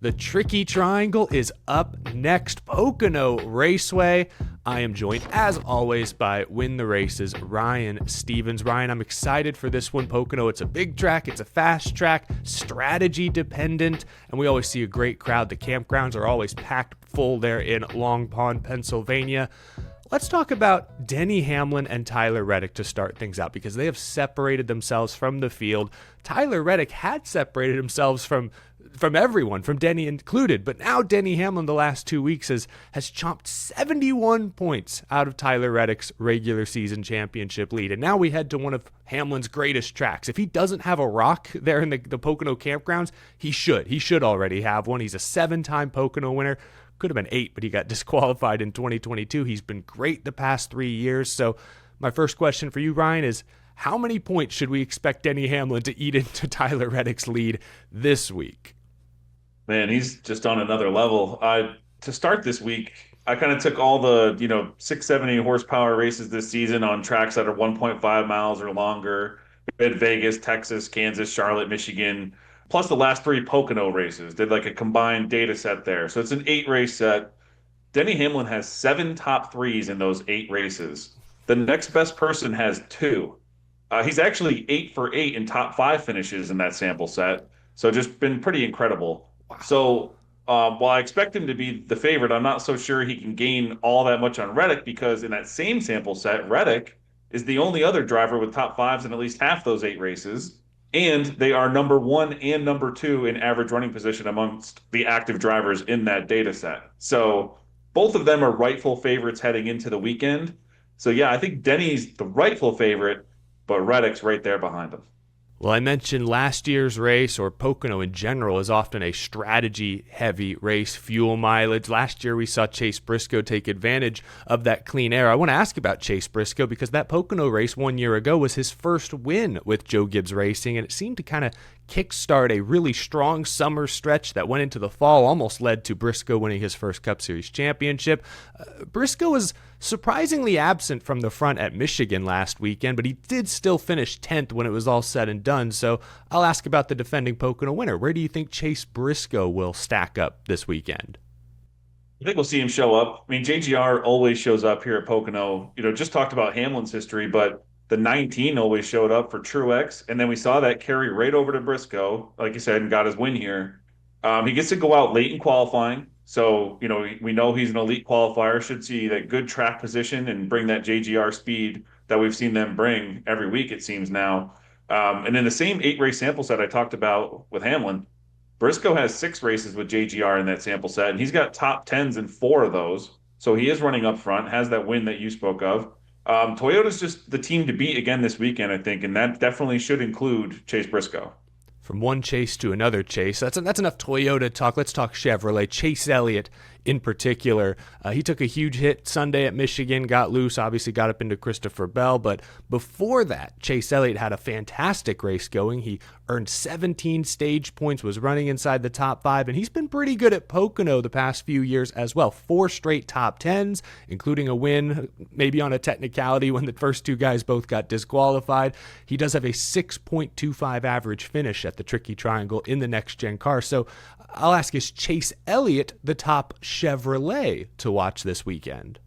The Tricky Triangle is up next, Pocono Raceway. I am joined, as always, by Win the Races, Ryan Stevens. Ryan, I'm excited for this one. Pocono, it's a big track, it's a fast track, strategy dependent, and we always see a great crowd. The campgrounds are always packed full there in Long Pond, Pennsylvania. Let's talk about Denny Hamlin and Tyler Reddick to start things out, because they have separated themselves from the field. Tyler Reddick had separated themselves from everyone, from Denny included, but now Denny Hamlin the last 2 weeks has chomped 71 points out of Tyler Reddick's regular season championship lead. And now we head to one of Hamlin's greatest tracks. If he doesn't have a rock there in the Pocono campgrounds, he should already have one. He's a 7-time Pocono winner. Could have been 8, but he got disqualified in 2022. He's been great the past 3 years. So my first question for you, Ryan, is how many points should we expect Denny Hamlin to eat into Tyler Reddick's lead this week? Man, he's just on another level. To start this week, I kind of took all the 670 horsepower races this season on tracks that are 1.5 miles or longer. We had Vegas, Texas, Kansas, Charlotte, Michigan, plus the last 3 Pocono races. Did like a combined data set there. So it's an 8-race set. Denny Hamlin has 7 top 3s in those 8 races. The next best person has 2. He's actually 8 for 8 in top 5 finishes in that sample set. So just been pretty incredible. So while I expect him to be the favorite, I'm not so sure he can gain all that much on Reddick, because in that same sample set, Reddick is the only other driver with top 5s in at least half those 8 races. And they are number 1 and number 2 in average running position amongst the active drivers in that data set. So both of them are rightful favorites heading into the weekend. So yeah, I think Denny's the rightful favorite, but Reddick's right there behind him. Well, I mentioned last year's race, or Pocono in general, is often a strategy-heavy race, fuel mileage. Last year, we saw Chase Briscoe take advantage of that clean air. I want to ask about Chase Briscoe, because that Pocono race 1 year ago was his first win with Joe Gibbs Racing, and it seemed to kind of kickstart a really strong summer stretch that went into the fall, almost led to Briscoe winning his first Cup Series championship. Briscoe was surprisingly absent from the front at Michigan last weekend, but he did still finish 10th when it was all said and done. So I'll ask about the defending Pocono winner. Where do you think Chase Briscoe will stack up this weekend? I think we'll see him show up. I mean, JGR always shows up here at Pocono. Just talked about Hamlin's history, but the 19 always showed up for Truex. And then we saw that carry right over to Briscoe, like you said, and got his win here. He gets to go out late in qualifying. So, we know he's an elite qualifier, should see that good track position and bring that JGR speed that we've seen them bring every week, it seems now. And in the same 8-race sample set I talked about with Hamlin, Briscoe has 6 races with JGR in that sample set, and he's got top 10s in 4 of those. So he is running up front, has that win that you spoke of. Toyota's just the team to beat again this weekend, I think, and that definitely should include Chase Briscoe. From one Chase to another Chase. That's enough Toyota talk. Let's talk Chevrolet. Chase Elliott in particular. He took a huge hit Sunday at Michigan, got loose, obviously got up into Christopher Bell. But before that, Chase Elliott had a fantastic race going. He earned 17 stage points, was running inside the top 5, and he's been pretty good at Pocono the past few years as well. 4 straight top 10s, including a win, maybe on a technicality when the first 2 guys both got disqualified. He does have a 6.25 average finish at the Tricky Triangle in the next-gen car. So I'll ask, is Chase Elliott the top Chevrolet to watch this weekend?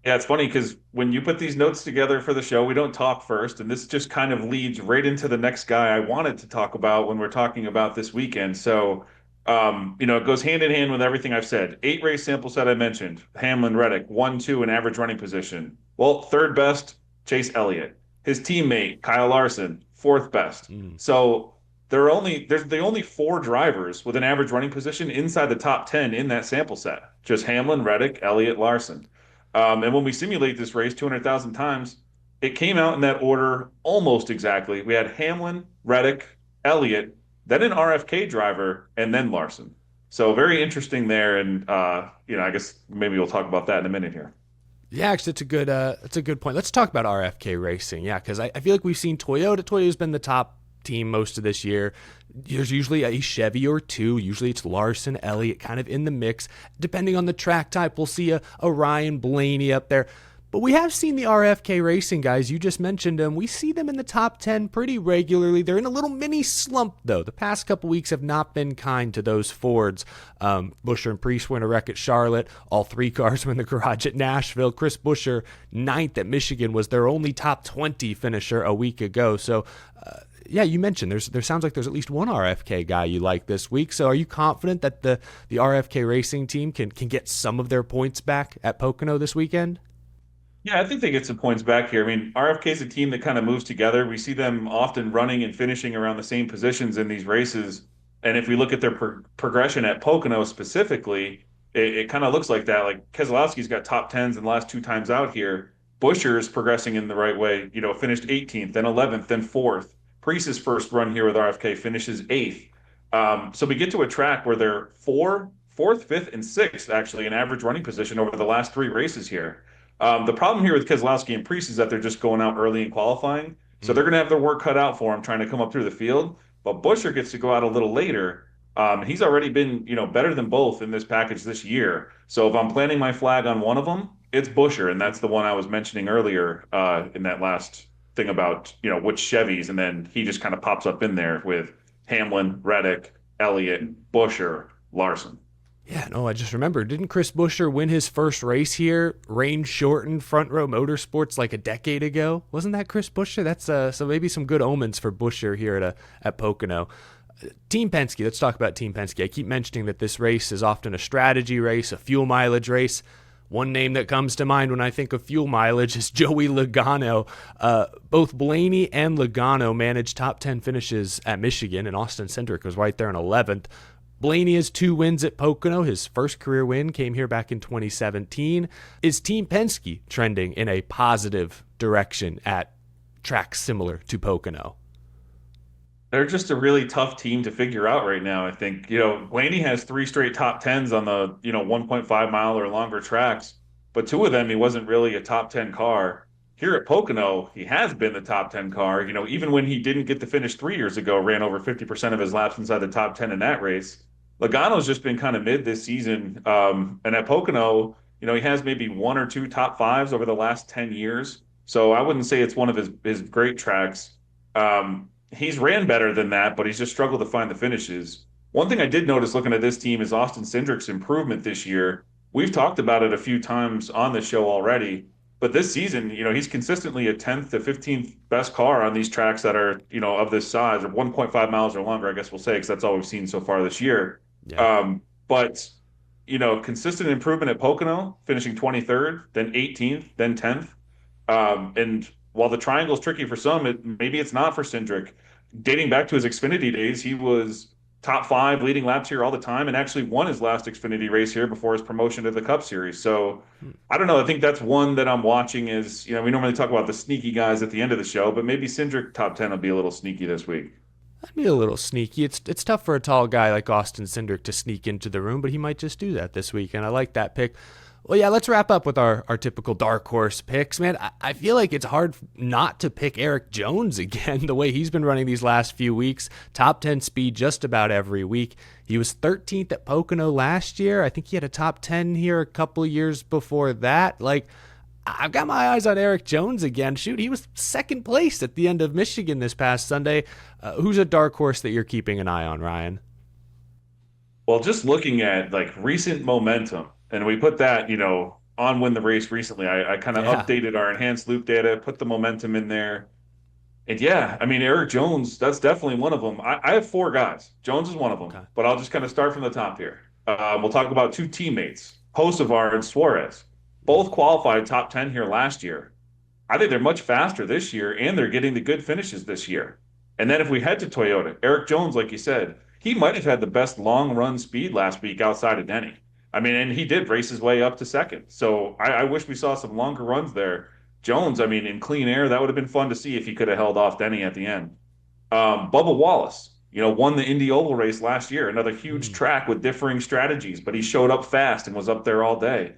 Yeah, it's funny because when you put these notes together for the show, we don't talk first, and this just kind of leads right into the next guy I wanted to talk about when we're talking about this weekend. So, it goes hand in hand with everything I've said. 8-race sample set I mentioned. Hamlin, Reddick, 1-2 in average running position. Well, third best, Chase Elliott. His teammate, Kyle Larson, 4th best. So there's the only 4 drivers with an average running position inside the top 10 in that sample set. Just Hamlin, Reddick, Elliott, Larson. And when we simulate this race 200,000 times, it came out in that order almost exactly. We had Hamlin, Reddick, Elliott, then an RFK driver, and then Larson. So very interesting there. And, I guess maybe we'll talk about that in a minute here. Yeah, actually, that's a good point. Let's talk about RFK Racing. Yeah, because I feel like we've seen Toyota. Toyota's been the top team most of this year. There's usually a Chevy or 2. Usually it's Larson, Elliott kind of in the mix. Depending on the track type, we'll see a Ryan Blaney up there. But we have seen the RFK Racing guys. You just mentioned them. We see them in the top 10 pretty regularly. They're in a little mini slump, though. The past couple weeks have not been kind to those Fords. Buescher and Priest win a wreck at Charlotte. All three cars were in the garage at Nashville. Chris Buescher, ninth at Michigan, was their only top 20 finisher a week ago. So, yeah, you mentioned there sounds like there's at least one RFK guy you like this week. So are you confident that the RFK Racing team can get some of their points back at Pocono this weekend? Yeah, I think they get some points back here. I mean, RFK is a team that kind of moves together. We see them often running and finishing around the same positions in these races. And if we look at their progression at Pocono specifically, it kind of looks like that. Like Keselowski's got top tens in the last two times out here. Buescher is progressing in the right way. You know, finished 18th, then 11th, then fourth. Priest's first run here with RFK finishes eighth. So we get to a track where they're fourth, fifth, and sixth actually in average running position over the last three races here. The problem here with Keselowski and Priest is that they're just going out early in qualifying. So they're going to have their work cut out for them trying to come up through the field. But Buescher gets to go out a little later. He's already been, better than both in this package this year. So if I'm planting my flag on one of them, it's Buescher. And that's the one I was mentioning earlier in that last thing about, which Chevys. And then he just kind of pops up in there with Hamlin, Reddick, Elliott, Buescher, Larson. Yeah, no, I just remember, didn't Chris Buescher win his first race here, rain shortened Front Row Motorsports like a decade ago? Wasn't that Chris Buescher? That's so maybe some good omens for Buescher here at Pocono. Team Penske, let's talk about Team Penske. I keep mentioning that this race is often a strategy race, a fuel mileage race. One name that comes to mind when I think of fuel mileage is Joey Logano. Both Blaney and Logano managed top 10 finishes at Michigan, and Austin Cindric was right there in 11th. Blaney has 2 wins at Pocono. His first career win came here back in 2017. Is Team Penske trending in a positive direction at tracks similar to Pocono? They're just a really tough team to figure out right now, I think. Blaney has 3 straight top 10s on the, 1.5 mile or longer tracks, but 2 of them, he wasn't really a top 10 car. Here at Pocono, he has been the top 10 car. Even when he didn't get to finish 3 years ago, ran over 50% of his laps inside the top 10 in that race. Logano's just been kind of mid this season. And at Pocono, he has maybe 1 or 2 top 5s over the last 10 years. So I wouldn't say it's one of his great tracks. He's ran better than that, but he's just struggled to find the finishes. One thing I did notice looking at this team is Austin Cindric's improvement this year. We've talked about it a few times on the show already, but this season, he's consistently a 10th to 15th best car on these tracks that are, of this size, or 1.5 miles or longer, I guess we'll say, because that's all we've seen so far this year. Yeah. But consistent improvement at Pocono, finishing 23rd, then 18th, then 10th. And while the triangle is tricky for some, maybe it's not for Cindric. Dating back to his Xfinity days, he was top 5 leading laps here all the time and actually won his last Xfinity race here before his promotion to the Cup Series. So I don't know. I think that's one that I'm watching is, we normally talk about the sneaky guys at the end of the show, but maybe Cindric top 10 will be a little sneaky this week. That'd be a little sneaky. It's tough for a tall guy like Austin Cindric to sneak into the room, but he might just do that this week, and I like that pick. Well, yeah, let's wrap up with our typical dark horse picks. Man, I feel like it's hard not to pick Erik Jones again, the way he's been running these last few weeks. Top 10 speed just about every week. He was 13th at Pocono last year. I think he had a top 10 here a couple of years before that. I've got my eyes on Erik Jones again. Shoot, he was second place at the end of Michigan this past Sunday. Who's a dark horse that you're keeping an eye on, Ryan? Well, just looking at recent momentum, and we put that, on Win the Race recently. I kind of updated our enhanced loop data, put the momentum in there. And yeah, I mean, Erik Jones, that's definitely one of them. I have 4 guys. Jones is one of them, okay, but I'll just kind of start from the top here. We'll talk about 2 teammates, Hocevar and Suarez. Both qualified top 10 here last year. I think they're much faster this year, and they're getting the good finishes this year. And then if we head to Toyota, Erik Jones, like you said, he might have had the best long run speed last week outside of Denny. I mean, and he did race his way up to second. So I wish we saw some longer runs there. Jones, I mean, in clean air, that would have been fun to see if he could have held off Denny at the end. Bubba Wallace, won the Indy Oval race last year, another huge track with differing strategies, but he showed up fast and was up there all day.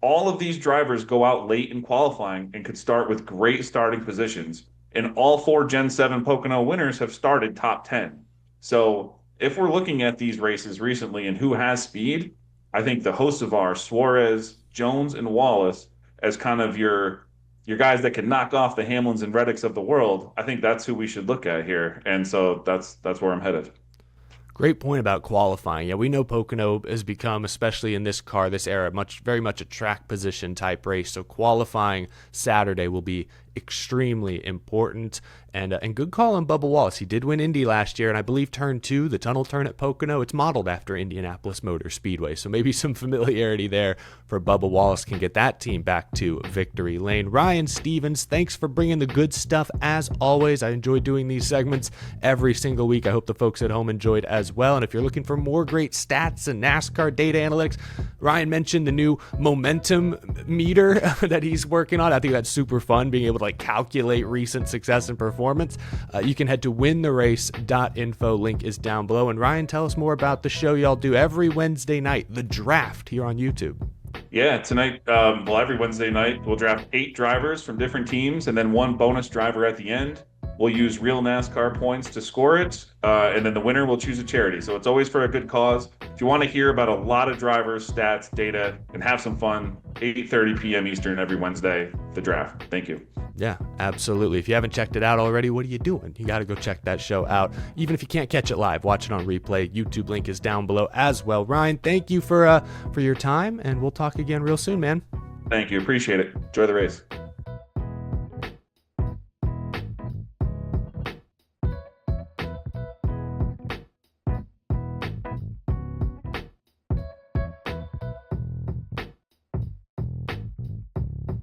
All of these drivers go out late in qualifying and could start with great starting positions. And all 4 Gen 7 Pocono winners have started top 10. So if we're looking at these races recently and who has speed, I think the Hocevar, Suarez, Jones, and Wallace as kind of your guys that can knock off the Hamlins and Reddicks of the world, I think that's who we should look at here. And so that's where I'm headed. Great point about qualifying. Yeah, we know Pocono has become, especially in this car, this era, very much a track position type race. So qualifying Saturday will be extremely important. And good call on Bubba Wallace. He did win Indy last year, and I believe turn 2, the tunnel turn at Pocono, it's modeled after Indianapolis Motor Speedway. So maybe some familiarity there for Bubba Wallace can get that team back to victory lane. Ryan Stevens, thanks for bringing the good stuff as always. I enjoy doing these segments every single week. I hope the folks at home enjoyed as well. And if you're looking for more great stats and NASCAR data analytics, Ryan mentioned the new momentum meter that he's working on. I think that's super fun, being able to calculate recent success and performance. You can head to wintherace.info. Link is down below. And Ryan, tell us more about the show y'all do every Wednesday night, The Draft, here on YouTube. Yeah, tonight, every Wednesday night, we'll draft 8 drivers from different teams and then 1 bonus driver at the end. We'll use real NASCAR points to score it, and then the winner will choose a charity. So it's always for a good cause. If you want to hear about a lot of drivers, stats, data, and have some fun, 8:30 p.m. Eastern every Wednesday, The Draft. Thank you. Yeah, absolutely. If you haven't checked it out already, what are you doing? You got to go check that show out. Even if you can't catch it live, watch it on replay. YouTube link is down below as well. Ryan, thank you for your time, and we'll talk again real soon, man. Thank you. Appreciate it. Enjoy the race.